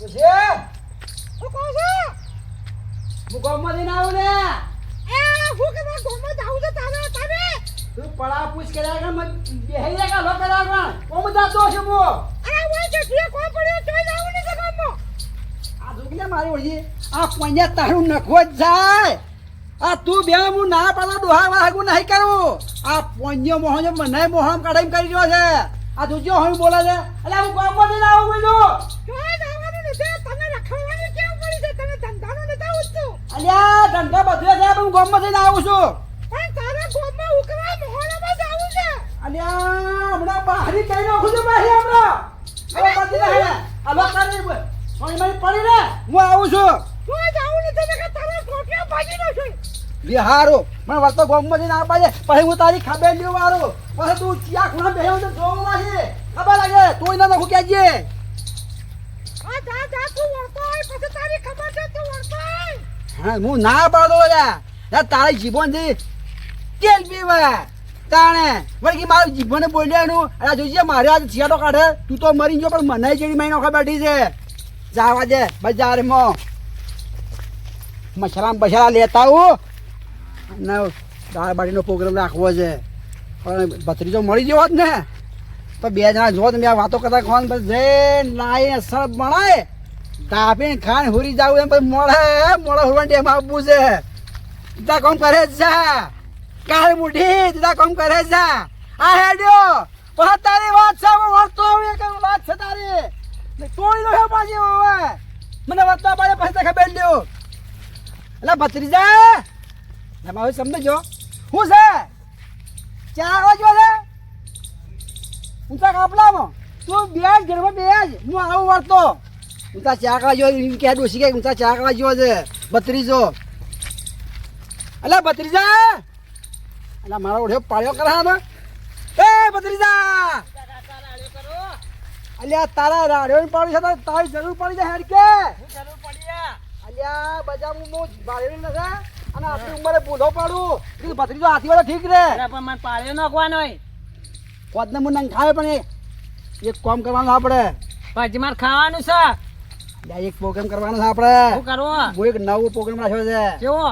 હું કહું છું હું ગામમાં જઈને આવું ને હું કે ગોમાં જાઉં છે તારે તારે તું પડા પૂછ કર્યા કે મત બેહી રે કા લો કર્યા કા કોમ જાતો છે મો અરે ઓય કે તું કોણ પડ્યો તોય જાઉં ને છે ગોમાં આ જોગલે મારી ઓળી આ પંજા તારું નખો જ જાય આ તું બે હું ના પાડો ડોહા વાગું નહીં કરું આ પંજો મોહન મને મોહમ કાઢીને કરી રહ્યો છે આ જોજો હું બોલે છે એટલે હું ગામમાં જઈને આવું બીજું તોય જવાનું નથી તને રખડવાની કેમ પડી છે તને ધંધાનો નથી ઉઠતું અલ્યા ધંધા બધું છે હું ગામમાં જઈને આવું છું પણ તારા ગોમાં ઉકરા મોહણામાં જાવું છે અલ્યા હમણાં બહારી કઈ નાખું છું બહારી હમણાં હવે બધી રહે આ લોકો કરી સોની મારી પડી ને હું આવું છું તોય જાવું નથી કે તારા ટોટિયા ભાગી નો છે બિહારો મને વર્તો ગામમાં જઈને આપા છે પછી હું તારી ખબર લેવું વાળું પછી તું ચિયા ખૂણા બેહ્યો તો જોવા છે ખબર લાગે તું ના નખું કહેજે આ જા જા તું વળતો હોય પછી તારી ખબર છે તું વળતો હોય હા હું ના પાડતો યાર તારી જીભોનથી તેલ પીવા તાણે વળી મારું જીભોને બોલ્યાનું અરે જોઈજે મારે આજ છિયાટો કાઢે તું તો મરી ગયો પણ મને જેડી મહિનો ખબર બેઠી છે જાવા દે બજારમાં મસાલા બસાલા લેતા આવું અને દાળ બાટીનો પ્રોગ્રામ રાખવો છે પણ ભત્રીજો મળી ગયો હોત ને તો બે જણા જો તમે આ વાતો કરતા ખોન પછી જઈને લાઈને સર બનાય તાપીને ખાન હુરી જાવ એમ પછી મોડા હુરવાની ડેમ આપવું છે તા કોમ કરે છે કાળ મુઠી તા કોમ કરે છે આ હેડ્યો પણ તારી વાત છે હું વળતો આવું એક વાત છે તારી તોડી લો હે પાછી હવે મને વાતના પાડે પછી ખબર લ્યો એટલે ભત્રીજા તમે હવે સમજો શું છે ચાર વાજો છે ઊંચા કાપલામાં તું બેજ ઘરમાં બેજ હું આવું વળતો ઊંચા ચાકડા જો કે ડોસી કે ઊંચા ચાકડા જો છે ભત્રીજો અલા ભત્રીજા અલા મારો ઓઢ્યો પાડ્યો કરા એ ભત્રીજા અલ્યા તારા રાડ્યો પાડી છે તારી જરૂર પડી જાય હેડ કે જરૂર પડી અલ્યા બજારમાં હું ભાડેલું નથી અને આપણી ઉંમરે બૂઢો પાડું કીધું ભત્રીજો હાથી વાળો ઠીક રે પણ મને પાડ્યો નાખવાનો કોદને હું નંગ ખાવે પણ એક કામ કરવાનું આપણે પછી મારે ખાવાનું છે એક પ્રોગ્રામ કરવાનો છે આપણે શું કરવો હું એક નવો પ્રોગ્રામ રાખ્યો છે કેવો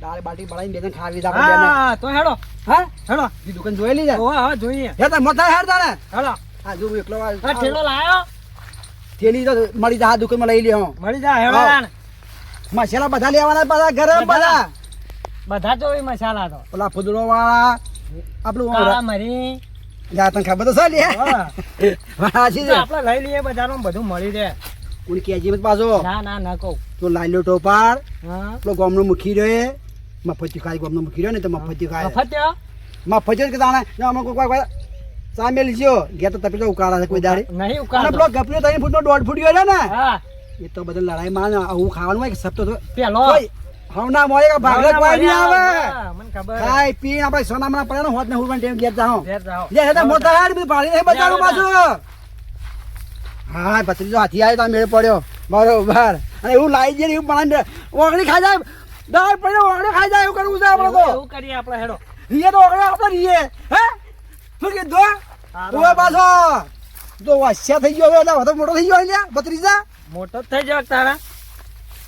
દાળ બાટી બનાવીને બેને ખાવી છે આપણે બેને હા તો હેડો હા હેડો એ દુકાન જોયેલી છે હા જોઈએ હે તો મથા હેડ તારે હેડો હા જો એકલો આ ઠેલો લાયો થેલી તો મળી જાય આ દુકાનમાં લઈ લ્યો મળી જા હેડો હા. રાણ મસાલા બધા લેવાના બધા ગરમ બધા બધા જોઈ મસાલા તો પેલા ફૂદડો વાળા આપણું કાળા મરી જા તને ખબર તો છે લે હા. વાસી છે આપણે લઈ લઈએ બજારમાં બધું મળી રહે કોણ કેજી મત પાછો ના ના ના કહું તો લાલ્યો ટોપાર હા પેલો ગામનો મુખી રહ્યો મફતી ખાય ગામનો મુખી રહ્યો ને તો મફતી ખાય ફત્યો મફતી કે તાણે અમે કોઈ સામે લીધો ગયા તો તપી ઉકાળા છે કોઈ દાડી નહીં અને ઉકાળો પેલો ગપલો 3 ફૂટનો 1.5 ફૂટ ગયો છે ને હા એ તો બધા લડાઈ માં આવું ખાવાનું હોય કે સપ્તો તો પેલો કોઈ હવના મોરે કે ભાગલે કોઈ નહીં આવે હા, મને ખબર ખાઈ પી આપણે સોનામાં પડ્યા હોત ને હુરવાન ટેમ ઘેર જાઓ ઘેર જાઓ. જે હેતા મોટા હાડ બી ભાડી નહીં બચારું પાછું હા ભત્રીજો હાથી આવ્યો તો મેળ પડ્યો બરોબર અને એવું લાઈ જાય એવું બનાવી ઓગળી ખાઈ જાય દાળ પડ્યો ઓગળી ખાઈ જાય એવું કરવું છે આપણે તો એવું કરીએ આપણે હેડો રીએ તો ઓગળી આપણે રીએ હે શું કીધું તું પાછો તો વાસ્યા થઈ ગયો હવે તો મોટો થઈ ગયો લ્યા ભત્રીજા મોટો જ થઈ જાવ તારા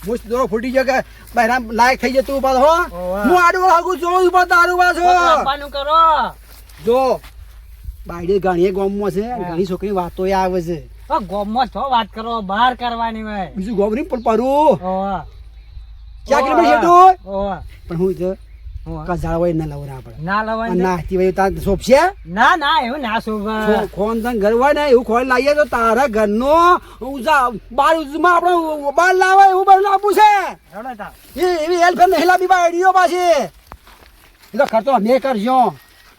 મુસ દોરો ફૂટી ગયો કે બહેરા લાયક થઈ જાય તું પાછો હો ઓવા. હું આડું હાગું જોઉં છું પણ તારું પાછો લાવવાનું કરો જો બાયડે ઘણી ગામમાં છે ઘણી છોકરી વાતો આવે છે ગોમમાં છો વાત કરો બહાર કરવાની હોય બીજું ગોમરી પણ પરું ઓવા ક્યાં કિલોમીટર જેટલું ઓવા પણ હું તો ઓવા. કજાળ હોય ના લાવું આપણે ના લવાય ના હાથી હોય તાર સોપશે ના ના એવું ના શોભા ખોન તન ઘર હોય ને એવું ખોઈ લાવીએ તો તારા ઘરનો બાર ઉજમાં આપણે બાર લાવે એવું બધું લાવવું છે હેડો તાર એવી હેલ્પ નહીં લાવી બાયડીઓ પાછી એ તો ખર્ચો અમે કરજો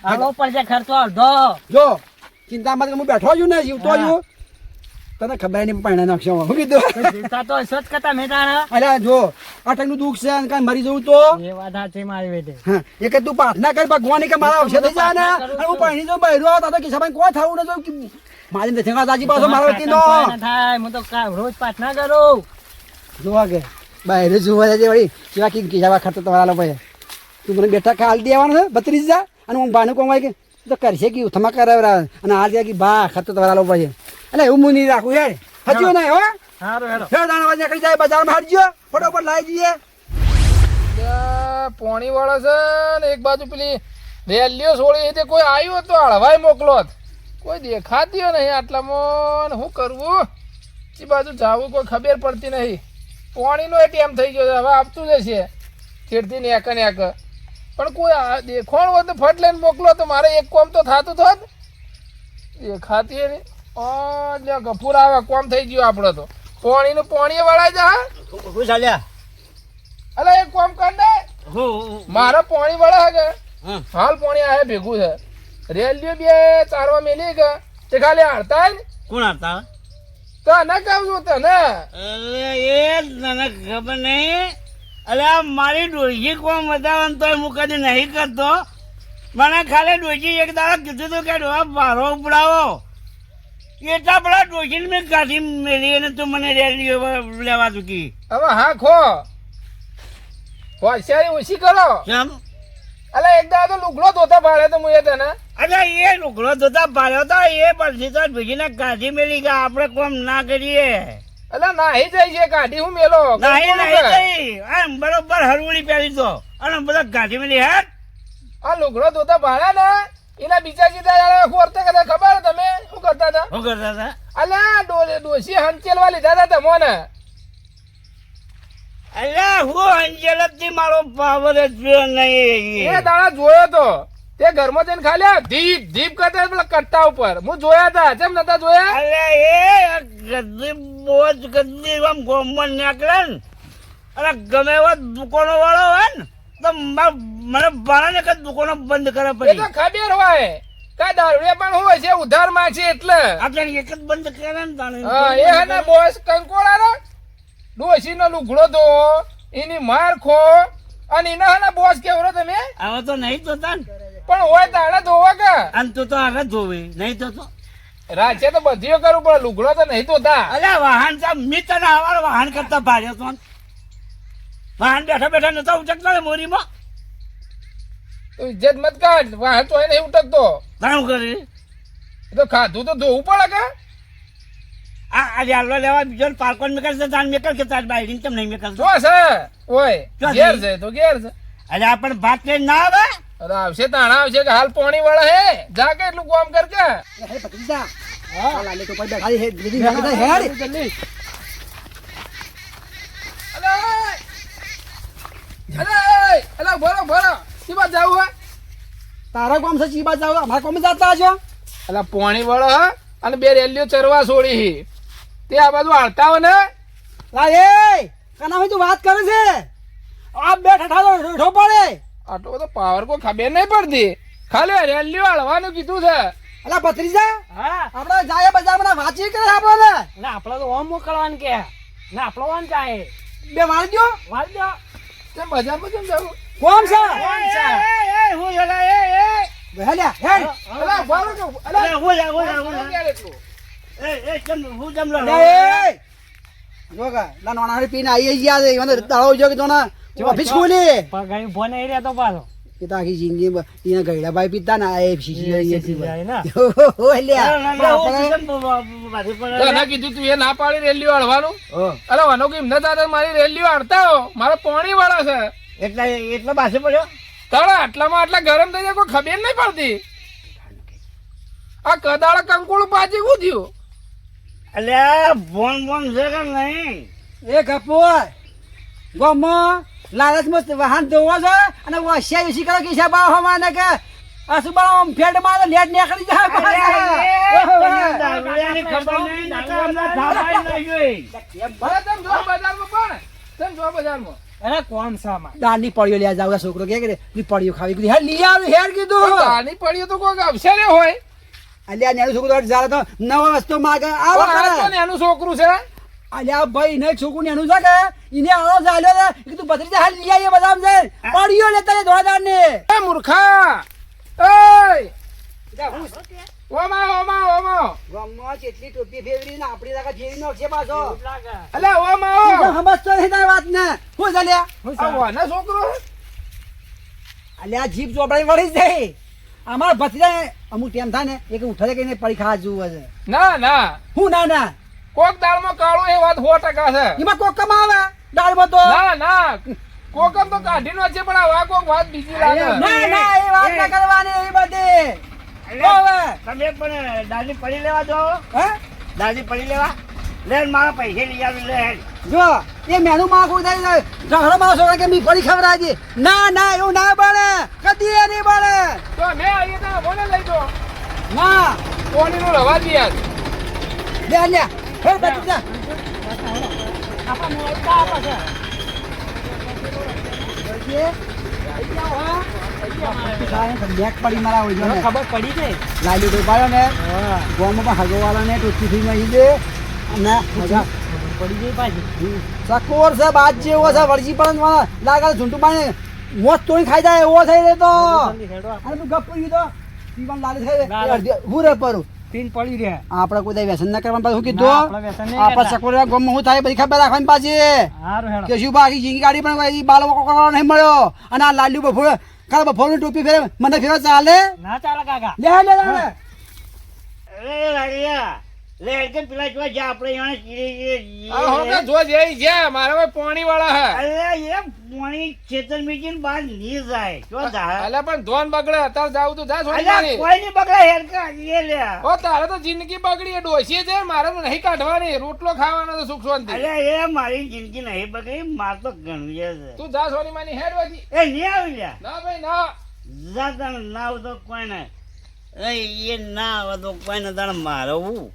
આવો પડશે ખર્ચો અડધો જો ચિંતામાં હું બેઠો છું ને જીવતો છું તને ખબર નહીં પાણી નાખશો હું કીધું જીવતા તો હશો જ કતા મેટાણા અલ્યા જો અટકનું દુઃખ છે અને કાંઈ મરી જવું તો એ વાત સાચી મારી બેટી હા એ કે તું પ્રાર્થના કર ભગવાન કે મારા અવશ્ય થઈ જાય ને અને હું પાણી જો બહેરો તો કિસ્સામાં કોઈ થવું ન જો મારી નથી દાજી પાછો મારો વતીનો ના થાય હું તો રોજ પ્રાર્થના કરું જોવા કે બહેરે જોવા જાય વળી કેવા કે કિસ્સા ખર્ચો તમારા લોકો તું મને બેઠા ખાલ દેવાનું છે 32,000 અને હું બાનું કોમ કે તો કરશે કે ઉથમા કરાવરા અને હાલ જાય કે બા ખર્ચો તમારા લોકો એટલે એવું હું નહીં રાખું યાર હજુ નહીં હો હારું હેડો ફેર દાણા નીકળી જાય બજારમાં હાડજો ફટોફટ લાવી દઈએ પોણી વાળો છે ને એક બાજુ પેલી રેલીઓ છોડી તે કોઈ આવ્યું તો હળવાઈ મોકલો કોઈ દેખાતી નહીં આટલામાં ને શું કરવું એ બાજુ જવું કોઈ ખબર પડતી નહીં પોણીનો એ ટાઈમ થઈ ગયો છે હવે આપતું જશે છેડથી નેક નેક પણ કોઈ દેખોણ હોય તો ફટ લઈને મોકલો તો મારે એક કોમ તો થતું થોત દેખાતી નહીં ગફુર આવે કોમ થઈ ગયું આપણે તો પોણીનું પોણીએ વળાઈ જા હું ચાલ્યા અલે એક કોમ કર દે મારે પોણી વળા કે હાલ પોણી આવે ભેગું છે રેલીઓ બે ચારવા મેલી કે તે ખાલી હારતા ને કોણ હતા તને કહું છું તને અરે એ તને ખબર નહીં અરે આ મારી ડોશી કોમ બતાવવાનું તો હું કદી નહીં કરતો મને ખાલી ડોશી એક દાડો કીધું હતું કે ડોહા ભારો ઉપડાવો એટલા બધા ડોશીને મેં કાઢી મેલી અને તું મને રેલી લેવા ચૂકી હવે હા ખો હોશિયારી ઓછી કરો કેમ અલે એક દાડો તો લુગડો ધોતા પાડે તો હું એ તને અરે એ લુગડો ધોતા પાડ્યો તો એ પછી તો ભીજીને કાઢી મેલી કે આપણે કોમ ના કરીએ અલે નાહી જાય છે કાઢી હું મેલો નહીં નહીં આમ બરોબર હરવડી પહેરી તો અને બધા કાઢી મેલી હેટ આ લુગડો ધોતા પાડે ને એના બીજા સીધા ખોરતા કરતા ખબર તમે શું કરતા હતા શું કરતા હતા અલે ડોશી હંચેલવા લીધા હતા તમોને અલ્યા હું અંજલથી મારો પાવર જ નહીં એ દાડા જોયો તો તે ઘરમાં જઈને ખાલી ધીપ ધીપ કરતા પેલા કટ્ટા ઉપર હું જોયા હતા કેમ નતા જોયા અલ્યા એ ગદ્દી બહુ જ ગદ્દી આમ ગોમમાં નીકળે ને અને ગમે એવા દુકાનો વાળો હોય ને તો મને ભાડા ને દુકાનો બંધ કરે એ પડી તો ખબર હોય કા દારૂડિયા પણ હોય છે ઉધાર માં છે એટલે આપણે એક જ બંધ કરે ને તાણે હા એ હે ને બોસ કંકોળા ડોશી નો લુગડો ધો એની માર ખો અને એના હે બોસ કેવરો તમે આવા તો નહીં જોતા ને પણ હોય તાણે ધોવા કે આમ તો આગળ ધોવે નહીં તો રાજ્ય તો બધીઓ કરવું પણ લુગડો તો નહીં ધોતા અલ્યા વાહન તો મી તને હવાર વાહન કરતા ભાર્યો તો વાહન બેઠા બેઠા નતા ઉચકતા ને મોરીમાં તું ઇજ્જત મત કાઢ વાહ તો નહીં ઉટકતો ઘણું કરી એ તો ખાધું તો ધોવું પડે કે આ આજે આલવા લેવા બીજો પાર્કોન મેકર છે તાન મેકર કે તાર બાઈડિંગ કેમ નહીં મેકર શું છે ઓય ક્યાં ઘેર છે? છે તો ઘેર છે અરે આપણ ભાત લઈને ના આવે અરે આવશે તાણા આવશે કે હાલ પોણી વાળા હે જા કે એટલું કામ કર કે હે ભત્રીજા હા લાલે તો કોઈ બેઠા હે દીદી બેઠા હેડ જલ્દી અલે ભરો ભરો સીબા જાવ હે તારા કોમ છે ચીબા જાવ અમારા કોમ જાતા છો અલા પોણી વાળો હે અને બે રેલીઓ ચરવા છોડી હી તે આ બાજુ હાલતા હોય ને લા એ કના તું વાત કરે છે આ બે ઠઠા રોઠો પડે આટલો બધો પાવર કોઈ ખબર નહીં પડતી ખાલી રેલીઓ હાલવાનું કીધું છે અલા ભત્રીજા હા આપણે જાય બજારમાં વાંચી કરે આપણે ના આપડે તો ઓમ મોકલવાનું કે ના આપણો વાન ચાહે બે વાળી દો વાળ દો કેમ બજારમાં કેમ જવું કોમ છે એ હું જલા એ હેલ્યા હેડ અલા ભરો કે અલા હું જા ક્યારે એટલું એ કેમ હું જમ લો એ જોગા લા નોણા પીને આઈ ગયા છે મને દાળો જો કે તોના ઓફિસ ખોલી પગાઈ ફોન આવી રહ્યા તો પાછો એ તો આખી જિંદગી એને ગઈડા ભાઈ પીતા ના એ શીશી જાય ને તને કીધું તું એ ના પાડી રેલીઓ હાલવાનું અરે વાનો કે એમને દાદા મારી રેલીઓ હાલતા હો મારા પોણી વાળા છે એટલે પાસે પડ્યો તારા આટલામાં આટલા ગરમ થઈ જાય કોઈ ખબર નહીં પડતી આ કદાળ કંકુળ પાછી શું થયું અલ્યા ફોન ફોન છે કે નહીં એ કપૂર ગોમો લાલચ મસ્ત વાહન ધોવા છે અને વસ્યા યુસી કરો કે સાબા હવા ને કે આસુબા ફેડ માં લેટ નીકળી જાય દારૂડિયાની ખબર નહીં નકર અમને થાપાઈ લઈ ગઈ ભલે તમે જો બજારમાં પણ તમે જો બજારમાં અરે કોણ સામા દાની પડ્યો લે જાવ છોકરો કે ની પડ્યો ખાવી કીધું હે લઈ આવ હેર કીધું તાની પડ્યું તો કોઈ અવસરે હોય અલ્યા નેનું છોકરો જારે તો નવા વસ્તુ માગે આવો આ તો કરે એનું છોકરું છે અલ્યા ભાઈ ને છોકરું નેનું છે કે ઈને આવો ચાલ્યો ને કીધું ભત્રીજા હાલ લઈ આવીએ બદામ છે પડ્યો લે તને ધોળાદાર ને એ મૂર્ખા એય ઓમા ઓમા ઓમા ગમમાં કેટલી ટોપી ફેવરી ને આપણી લાગા ફેરી નો છે પાછો અલે ઓમા સમજતો નહીં તારી વાત ને હું ચાલ્યા આ વાના છોકરો અલ્યા જીપ ચોપડાઈ વળી જાય અમાર ભત્રીજા અમુક ટાઈમ થાય ને એક ઉઠાડે કઈને પડી ખાવા જોવું છે ના ના હું ના ના કોક દાળમાં કાળું એ વાત 100% છે. એમાં કોક કમાવે દાળમાં તો ના ના કોકમ તો કાઢી નો છે પણ આ વા કોક વાત બીજી લાગે. ના ના એ વાત ના કરવાની એ બધી હવે તમે પણ દાદી પડી લેવા જાઓ. હે દાદી પડી લેવા લે મારા પૈસા લઈ આવી લે. જો એ મેનુ માગું થઈ ઝઘડો મારો છોકરા કે મી પડી ખવડાવજે ના ના એવું ના બને કદી એ નહીં બને તો મેં આવીએ તો બોલે લઈ દો ના કોણીનો રવા દે યાર. લે લે હે બચી જા બેક પડી મારા હોય ને ખબર પડી ગઈ. લાલી તો પાડ્યો ને ગોમાં પણ હગવાળાને ટોચી થઈ નાખી દે અને મજા પડી ગઈ પાછી. સકોર છે બાદ જેવો છે વળજી પણ લાગે ઝૂંટું પાણી મોત તોડી ખાઈ જાય એવો થઈ રહ્યો તો અને તું ગપ પડી તો પીવાન લાલી થઈ હું રે પરું પીન પડી રહ્યા. આપણે કોઈ દે વ્યસન ના કરવાનું પાછું ના, કીધું આપણે વ્યસન નહીં આપણે કરતા. સકોર ગોમાં શું થાય બધી ખબર રાખવાની પાછી હારું હેડો. કે શું બાકી જીંગી ગાડી પણ કોઈ બાલો કોકરો નહીં મળ્યો અને આ લાલ્યું બફોર કાલ બફોરની ટોપી ફેરે મને ફેરવા ચાલે ના ચાલે કાકા. લે લે લે અરે લાડિયા લે કે પેલા જો જા આપણે એને આ હોકે જો જઈ છે મારા ભાઈ પાણી વાળા હે. અરે એ પાણી ખેતર મીચીને બહાર નહીં જાય. જો જા અલ્યા પણ ધોન બગડે અત્યારે જાવ તો જા અલ્યા છોડી કોઈ નહીં બગડે હેર કા એ લે. ઓ તારે તો જિંદગી બગડી એ ડોસી છે મારે તો નહીં કાઢવાની રોટલો ખાવાનો તો સુખ શાંતિ. અલ્યા એ મારી જિંદગી નહીં બગડી માર તો ગણવી છે. તું જા સોની માની હેડ વાજી. એ નહીં આવી લ્યા. ના ભાઈ ના જા તને ના આવે તો કોઈ ને એ ના આવે તો કોઈ ને તને મારવું.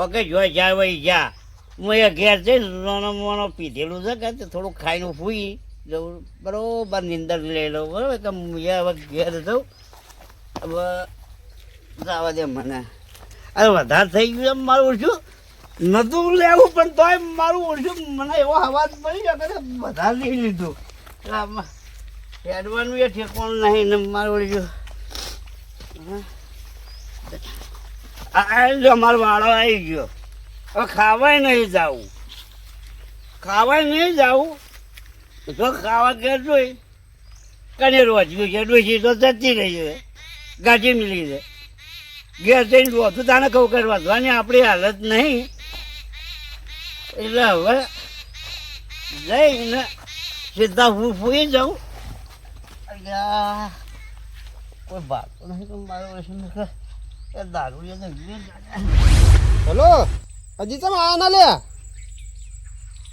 ઓકે જો જા ભાઈ જા હું એ ઘેર જઈને નાનો મોનો પીધેલું છે કે થોડું ખાઈને ફૂઈ જવું બરોબર નીંદર લઈ લઉં બરોબર કે હું હવે ઘેર જઉં હવે જવા દે મને. અરે વધારે થઈ ગયું એમ મારું ઓછું નતું લેવું પણ તોય મારું ઓછું મને એવો અવાજ પડી ગયો કે વધારે નહીં લીધું એટલે આમાં હેડવાનું એ ઠેકવાનું નહીં ને મારું ઓછું અમારો વાળો આવી ગયો. હવે ખાવાય નહીં જવું ખાવાય નહીં જવું જો ખાવા ઘેર જોઈ કને રોજ્યું છે ડોસી તો જતી રહી છે ગાજી મિલી છે ઘેર જઈને રોતું તાને કહું કે વધવાની આપણી હાલત નહીં એટલે હવે જઈને સીધા હું ફૂઈ જાઉં. કોઈ ભાગતો નહીં તો મારો દારૂ હેલો હજી ચમ આ ના લે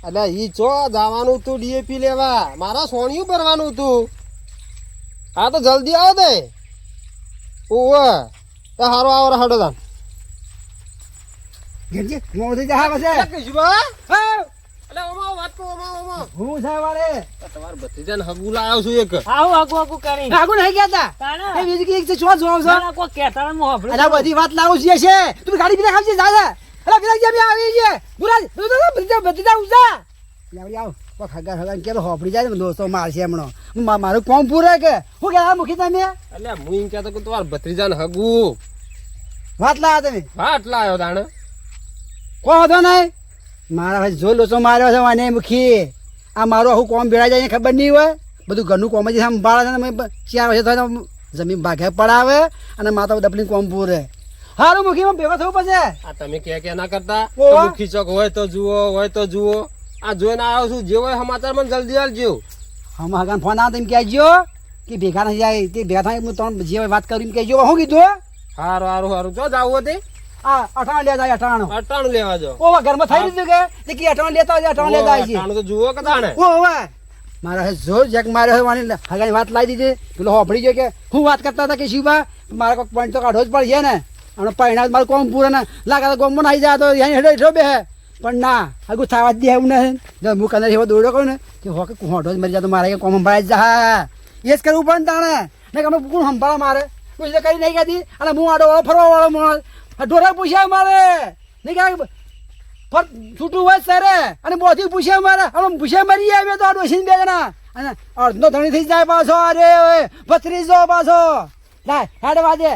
એટલે ઈ ચો જવાનું તું ડીએપી લેવા મારા સોણિયું ભરવાનું તું હા તો જલ્દી આવો તે ઓવે તો હારો આવો રહાડો તાન ઘેરજી મોં થઈ જા પછી કશું હા એટલે ઓમા વાત કો ઓમા હું છે વાળે તમાર ભત્રીજાને હગુ લાવ્યો છું એક આવું આગુ આગુ કરી આગુ નહીં કહેતા તાણા. એ બીજી કે એક છે શું જોવ છો ના, કોઈ કહેતા નથી, હું સાંભળું અલા છું. બધી વાત લાવું છે તું ગાડી પીને ખાવજે જા જા અલા પીલા જે આવી છે બુરા બધી જા ઉજા લાવડી આવ કો ખગા ખગા કે હોપડી જાય ને દોસ્તો મારશે હમણો મારું કોમ પૂરે કે હું કે આ મુખી તમે એટલે હું એમ કહેતો કે તમાર ભત્રીજાને હગુ વાત લાયા તમે વાટ લાવ્યો તાણે કો હતો નહીં મારા ભાઈ જો લોચો માર્યો છે મને મુખી આ મારું આખું કોમ ભેળાઈ જાય ખબર નહીં હોય બધું ઘરનું કોમ જ સંભાળે છે ને 4 વર્ષે થાય જમીન ભાગે પડાવે અને માતા દપલી કોમ પૂરે હારું મુખી ભેગો થવું પડશે આ તમે કે ના કરતા ઓવા. તો ખીચક હોય તો જુઓ આ જોઈને આવ્યો છું જે હોય સમાચાર મને જલ્દી આલજો હમ હગાન ફોન આવે તેમ કહેજો કે ભેગા નહીં જાય તે ભેગા થાય હું તમને જે વાત કરું એમ કહેજો શું કીધું હારું હારું હારું જો જાવું હતી આ 58 લે જાય 58 અટાણું લેવા જો ઓવા ઘરમાં થઈ રહ્યું કે કે 58 લેતા હોય 58 લે જાય છે અટાણું તો જુઓ કે તાણે ઓવા મારા જોર જેક માર્યો હોય વાણી હગાની વાત લાવી દીધી પેલો હોપડી ગયો કે હું વાત કરતા હતા કે શિવા મારા કોઈ પોઈન્ટ તો કાઢવો જ પડશે ને અને પરિણામ મારું કોમ પૂરે ને લાગે તો ગોમમાં આવી જાય તો અહીં હેઠો હેઠો બે પણ ના હગું થવા જ દે એવું નહીં જો હું કદાચ એવો દોડ્યો કહું ને કે હોકે હોટો જ મરી જાય તો મારે કોમ સંભાળે જા એ જ કરવું પડે ને તાણે ને કે અમે કોણ સંભાળે મારે કોઈ તો કરી નહીં કહેતી અને હું આડો વાળો ફરવા વાળો માણસ ઢોરા પૂછ્યા મારે નહીં કે છૂટું હોય સરે અને બોથી પૂછ્યા મારે હવે પૂછ્યા મરી આવ્યો તો આ ડોસીને બે જણા અને અડધો ધણી થઈ જાય પાછો અરે ભત્રીજો પાછો લાય હેડ વાજે